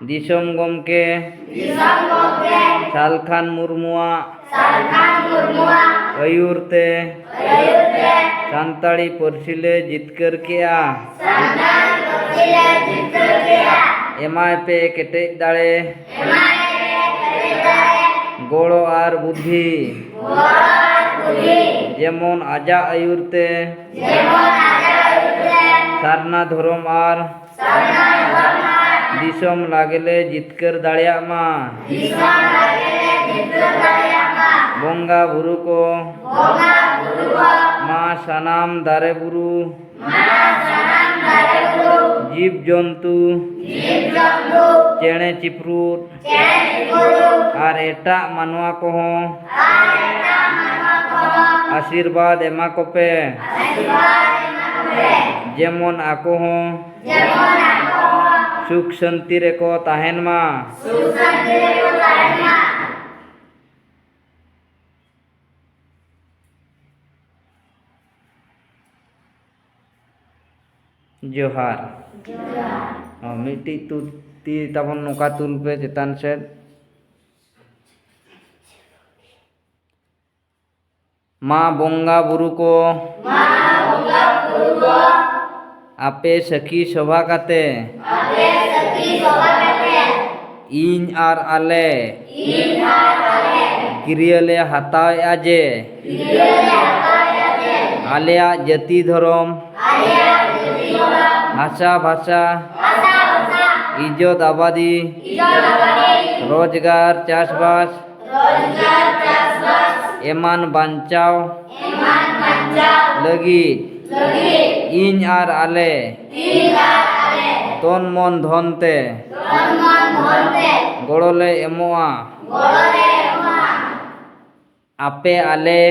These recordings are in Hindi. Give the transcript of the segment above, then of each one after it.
दिसोम गमके सालखान मुर्मुआग आयुर ते सानताड़ी पार्सी ले जितकर केया एमाय पे केटेज दाड़े गोड़ो आर बुद्धि जेमन आजा आयुर ते सारना धर्म आर दिसोम लागेले जितकर दाड़िया मा बंगा बुरु को मा सानाम दारे बुरु जीव जंतु चेणे चिपरूट और एटा मानवा को आशीर्वाद एमा को पे जेमन आको हो सुख शांति रे को ताहेन मा जोहार मिट्टी तू ती तबन नौका तुल पे चेतान से माँ बंगा बुरु को आपे सखी सभा काते इन आर आले किरियले हताय आजे आलेया जाति धर्म भाषा भाषा इज्जत आबादी रोजगार चाषबास एमान बांचाव लगी इन आर आले तन मन धनते गड़ोले एमोआ आपे आले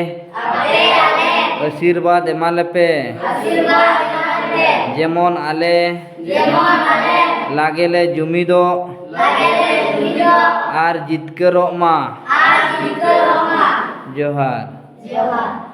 आशीर्वाद एमाले पे जेमन आले लागेले जुमिदो आर जितकरो मा जोहार।